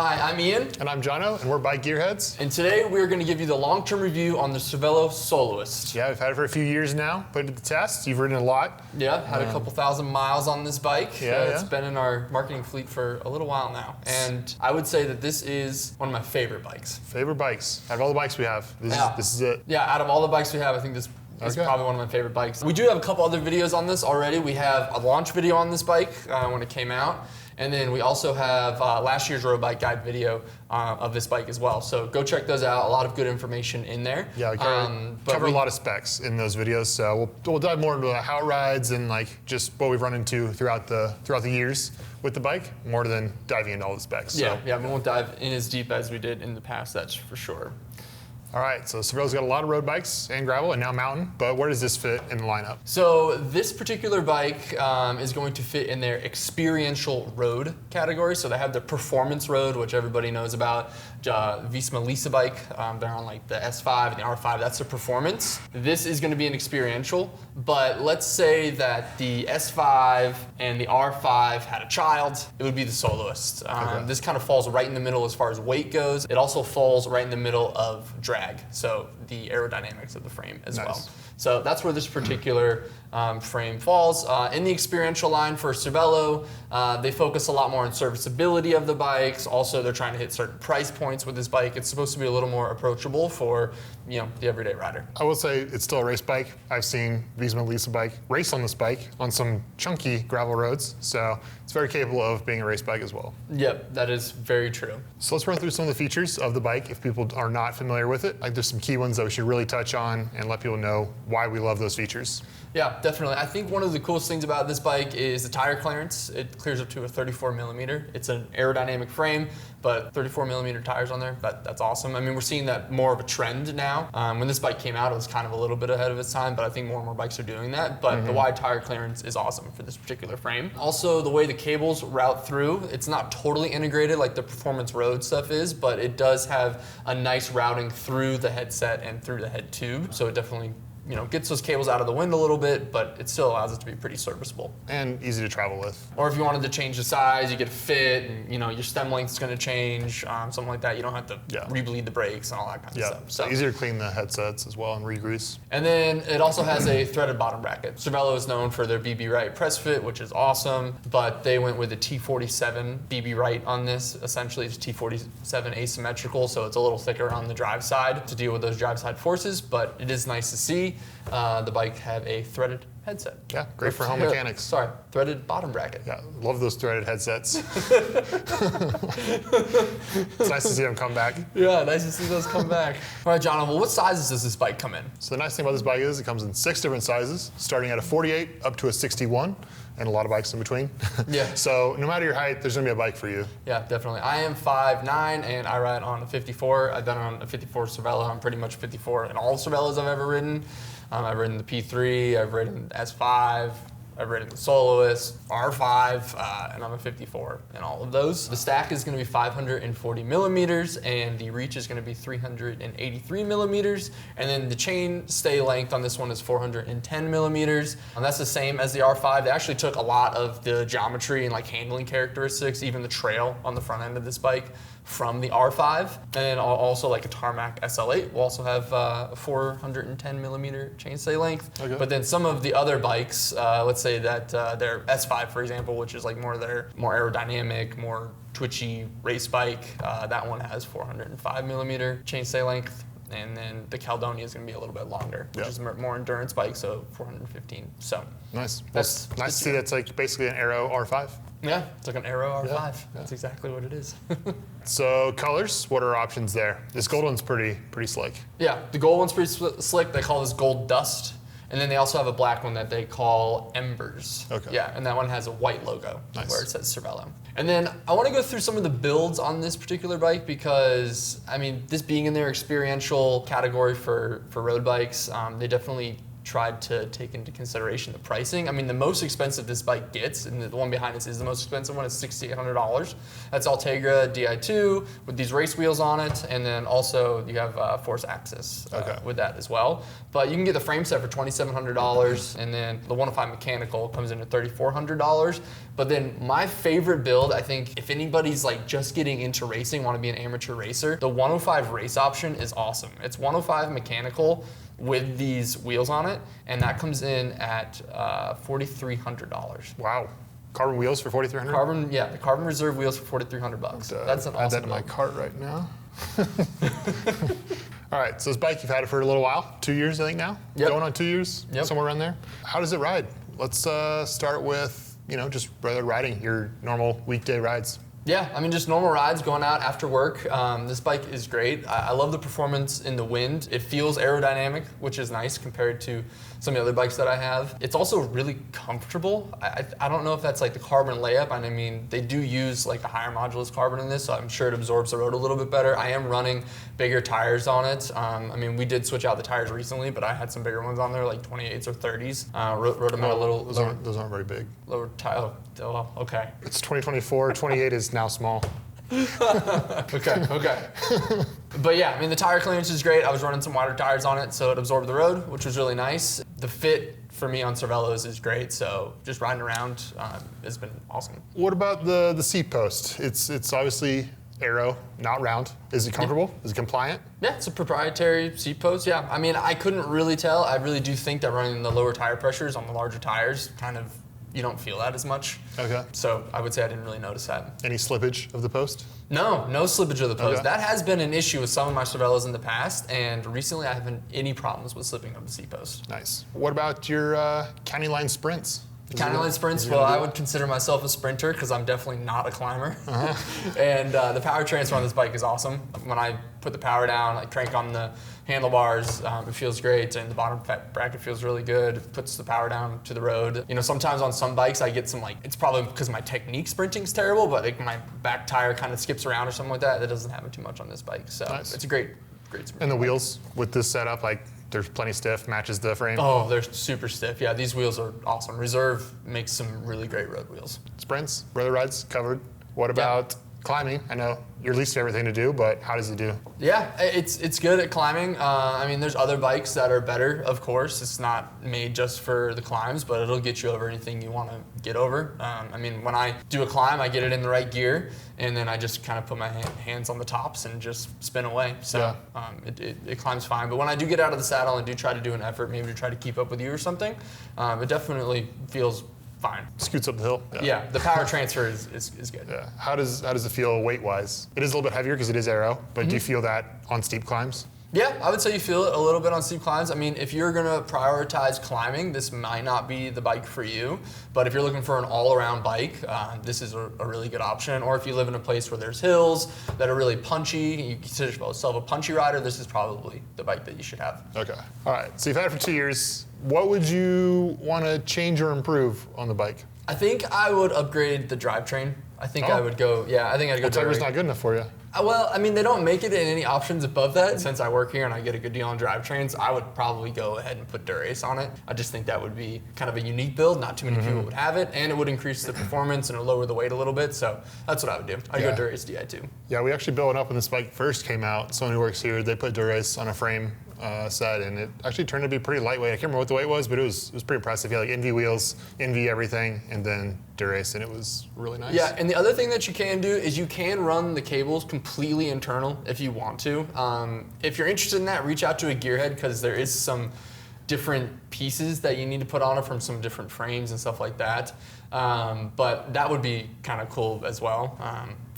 Hi, I'm Ian. And I'm Jono, and we're by Gearheads. And today we're going to give you the long-term review on the Cervélo Soloist. Yeah, we've had it for a few years now, put it to the test. You've ridden a lot. Yeah, had a couple thousand miles on this bike. It's Yeah. been in our marketing fleet for a little while now. And I would say that this is one of my favorite bikes. Favorite bikes. Out of all the bikes we have, this is it. Yeah, out of all the bikes we have, I think this is probably one of my favorite bikes. We do have a couple other videos on this already. We have a launch video on this bike when it came out. And then we also have last year's road bike guide video of this bike as well. So go check those out. A lot of good information in there. Yeah, we cover a lot of specs in those videos. So we'll dive more into how it rides and like just what we've run into throughout the years with the bike, more than diving into all the specs. So. Yeah, we won't dive in as deep as we did in the past, that's for sure. All right, so Cervélo's got a lot of road bikes and gravel and now mountain, but where does this fit in the lineup? So this particular bike is going to fit in their experiential road category. So they have the performance road, which everybody knows about. Visma Lisa bike, they're on like the S5 and the R5, that's the performance. This is going to be an experiential, but let's say that the S5 and the R5 had a child, it would be the Soloist. This kind of falls right in the middle as far as weight goes. It also falls right in the middle of drag, so the aerodynamics of the frame as well. So that's where this particular frame falls. In the experiential line for Cervélo, they focus a lot more on serviceability of the bikes. Also, they're trying to hit certain price points with this bike. It's supposed to be a little more approachable for the everyday rider. I will say it's still a race bike. I've seen Visma Lisa bike race on this bike on some chunky gravel roads, so it's very capable of being a race bike as well. Yep, that is very true. So let's run through some of the features of the bike if people are not familiar with it. Like there's some key ones that we should really touch on and let people know why we love those features. Yeah, definitely. I think one of the coolest things about this bike is the tire clearance. It clears up to a 34 millimeter. It's an aerodynamic frame, but 34 millimeter tires on there, that's awesome. I mean, we're seeing that more of a trend now. When this bike came out, it was kind of a little bit ahead of its time, but I think more and more bikes are doing that. But the wide tire clearance is awesome for this particular frame. Also, the way the cables route through, it's not totally integrated like the performance road stuff is, but it does have a nice routing through the headset and through the head tube. So it definitely gets those cables out of the wind a little bit, but it still allows it to be pretty serviceable. And easy to travel with. Or if you wanted to change the size, you get a fit, and your stem length is going to change, something like that. You don't have to rebleed the brakes and all that kind of stuff. So easier to clean the headsets as well and re-grease. And then it also has a threaded bottom bracket. Cervélo is known for their BB Right press fit, which is awesome, but they went with a T47 BB Right on this. Essentially, it's T47 asymmetrical, so it's a little thicker on the drive side to deal with those drive side forces, but it is nice to see. The bike have a threaded headset. Yeah, great for home mechanics. Sorry, threaded bottom bracket. Yeah, love those threaded headsets. It's nice to see them come back. Yeah, nice to see those come back. All right, John, well, what sizes does this bike come in? So the nice thing about this bike is it comes in 6 different sizes, starting at a 48 up to a 61, and a lot of bikes in between. Yeah. So no matter your height, there's gonna be a bike for you. Yeah, definitely. I am 5'9", and I ride on a 54. I've been on a 54 Cervélo. I'm pretty much 54 in all Cervélos I've ever ridden. I've ridden the P3, I've ridden the S5, I've ridden the Soloist, R5, and I'm a 54 in all of those. The stack is going to be 540 millimeters, and the reach is going to be 383 millimeters, and then the chain stay length on this one is 410 millimeters, and that's the same as the R5. They actually took a lot of the geometry and like handling characteristics, even the trail on the front end of this bike, from the R5, and then also like a Tarmac SL8 will also have a 410 millimeter chainstay length. But then some of the other bikes, let's say that their S5, for example, which is like more aerodynamic, more twitchy race bike, that one has 405 millimeter chainstay length. And then the Caledonia is going to be a little bit longer, which is more endurance bike, so 415. So nice. That's nice to see. That's like basically an Aero R5. Yeah, it's like an Aero R5. Yeah. That's exactly what it is. So colors, what are options there? This gold one's pretty slick. Yeah, the gold one's pretty slick. They call this gold dust. And then they also have a black one that they call Embers. Okay. Yeah, and that one has a white logo where it says Cervélo. And then I want to go through some of the builds on this particular bike because, I mean, this being in their experiential category for road bikes, they definitely tried to take into consideration the pricing. I mean, the most expensive this bike gets, and the one behind us is the most expensive one, is $6,800. That's Ultegra Di2 with these race wheels on it, and then also you have Force Axis with that as well. But you can get the frame set for $2,700, and then the 105 mechanical comes in at $3,400. But then my favorite build, I think, if anybody's like just getting into racing, want to be an amateur racer, the 105 race option is awesome. It's 105 mechanical with these wheels on it, and that comes in at $4,300. Wow. Carbon wheels for $4,300? Carbon, yeah, the carbon reserve wheels for $4,300 bucks. That's an awesome add that to my cart right now. All right, so this bike, you've had it for a little while, 2 years, I think now? Yep. Going on 2 years, Yep. somewhere around there. How does it ride? Let's start with, just regular riding, your normal weekday rides. Yeah, I mean, just normal rides, going out after work. This bike is great. I love the performance in the wind. It feels aerodynamic, which is nice compared to some of the other bikes that I have. It's also really comfortable. I don't know if that's like the carbon layup. I mean, they do use like a higher modulus carbon in this, so I'm sure it absorbs the road a little bit better. I am running bigger tires on it. I mean, we did switch out the tires recently, but I had some bigger ones on there, like 28s or 30s. Rode them at a little Those aren't very big. lower tire. Oh, okay. It's 2024, 28 is now small. Okay. But yeah, I mean, the tire clearance is great. I was running some wider tires on it, so it absorbed the road, which was really nice. The fit for me on Cervélos is great, so just riding around has been awesome. What about the seat post? It's obviously aero, not round. Is it comfortable? Is it compliant? Yeah, it's a proprietary seat post, yeah. I mean, I couldn't really tell. I really do think that running the lower tire pressures on the larger tires you don't feel that as much. Okay. So I would say I didn't really notice that. Any slippage of the post? No slippage of the post. Okay. That has been an issue with some of my Cervélos in the past, and recently I haven't any problems with slipping of the seat post. Nice. What about your county line sprints? County line sprints, well, I would consider myself a sprinter because I'm definitely not a climber. And the power transfer on this bike is awesome. When I put the power down, I crank on the handlebars, it feels great, and the bottom bracket feels really good. It puts the power down to the road. Sometimes on some bikes I get some it's probably because my technique sprinting's terrible, but like my back tire kind of skips around or something like that. That doesn't happen too much on this bike, so nice. It's a great sprint. And the wheels with this setup, there's plenty stiff, matches the frame. Oh, they're super stiff. Yeah, these wheels are awesome. Reserve makes some really great road wheels. Sprints, road rides, covered. What about climbing? I know your least favorite thing to do, but how does it do? Yeah, it's good at climbing. I mean, there's other bikes that are better, of course. It's not made just for the climbs, but it'll get you over anything you want to get over. I mean, when I do a climb, I get it in the right gear, and then I just kind of put my hands on the tops and just spin away. So it climbs fine. But when I do get out of the saddle and do try to do an effort, maybe to try to keep up with you or something, it definitely feels fine. Scoots up the hill. Yeah, the power transfer is good. Yeah. How does it feel weight-wise? It is a little bit heavier because it is aero, but do you feel that on steep climbs? Yeah, I would say you feel it a little bit on steep climbs. I mean, if you're gonna prioritize climbing, this might not be the bike for you. But if you're looking for an all-around bike, this is a really good option. Or if you live in a place where there's hills that are really punchy, you consider yourself a punchy rider, this is probably the bike that you should have. Okay. All right. So you've had it for 2 years. What would you want to change or improve on the bike? I think I would upgrade the drivetrain. I think I would go, I think I'd go Ultegra's not good enough for you. Well, I mean, they don't make it in any options above that. Since I work here and I get a good deal on drivetrains, I would probably go ahead and put Dura-Ace on it. I just think that would be kind of a unique build. Not too many people would have it, and it would increase the performance and it would lower the weight a little bit. So that's what I would do. I'd go Dura-Ace Di2. Yeah, we actually built it up when this bike first came out. Someone who works here, they put Dura-Ace on a frame set, and it actually turned out to be pretty lightweight. I can't remember what the weight was, but it was pretty impressive. Yeah, like NV wheels, NV everything, and then Dura-Ace, and it was really nice. Yeah, and the other thing that you can do is you can run the cables completely internal if you want to. If you're interested in that, reach out to a Gearhead because there is some different pieces that you need to put on it from some different frames and stuff like that. But that would be kind of cool as well.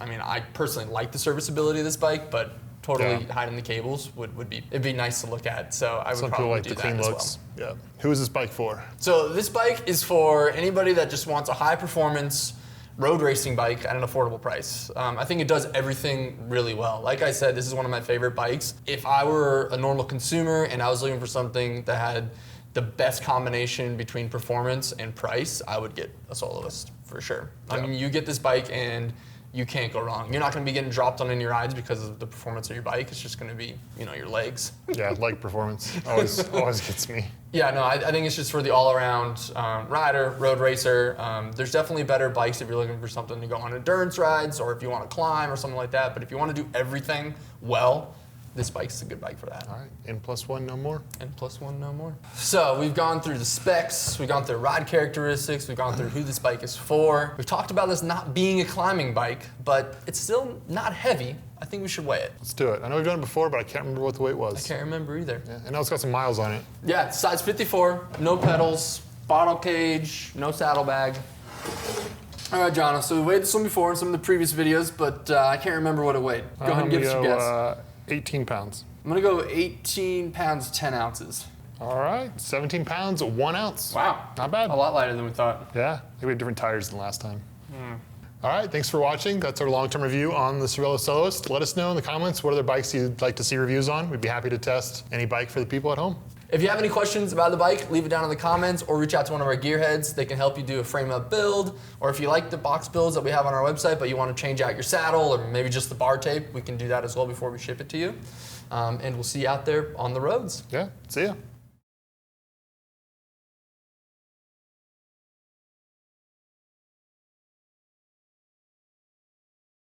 I mean, I personally like the serviceability of this bike, but totally hiding the cables it'd be nice to look at. So I would some probably people like do the that clean as looks. well. Yeah. Who is this bike for? So this bike is for anybody that just wants a high performance road racing bike at an affordable price. I think it does everything really well. Like I said, this is one of my favorite bikes. If I were a normal consumer and I was looking for something that had the best combination between performance and price, I would get a Soloist for sure. I mean, you get this bike and you can't go wrong. You're not going to be getting dropped on any rides because of the performance of your bike. It's just going to be, your legs. Yeah, leg performance always gets me. Yeah, no, I think it's just for the all-around rider, road racer. There's definitely better bikes if you're looking for something to go on endurance rides or if you want to climb or something like that. But if you want to do everything well, this bike's a good bike for that. All right, N+1, no more. N+1, no more. So we've gone through the specs, we've gone through ride characteristics, we've gone through who this bike is for. We've talked about this not being a climbing bike, but it's still not heavy. I think we should weigh it. Let's do it. I know we've done it before, but I can't remember what the weight was. I can't remember either. Yeah, I know it's got some miles on it. Yeah, size 54, no pedals, bottle cage, no saddlebag. All right, John, so we weighed this one before in some of the previous videos, but I can't remember what it weighed. Go ahead and give us your guess. 18 pounds. I'm gonna go 18 pounds, 10 ounces. All right, 17 pounds, 1 ounce. Wow. Not bad. A lot lighter than we thought. Yeah, I think we had different tires than last time. All right, thanks for watching. That's our long-term review on the Cervélo Soloist. Let us know in the comments what other bikes you'd like to see reviews on. We'd be happy to test any bike for the people at home. If you have any questions about the bike, leave it down in the comments or reach out to one of our Gearheads. They can help you do a frame-up build, or if you like the box builds that we have on our website, but you want to change out your saddle or maybe just the bar tape, we can do that as well before we ship it to you. And we'll see you out there on the roads. Yeah, see ya.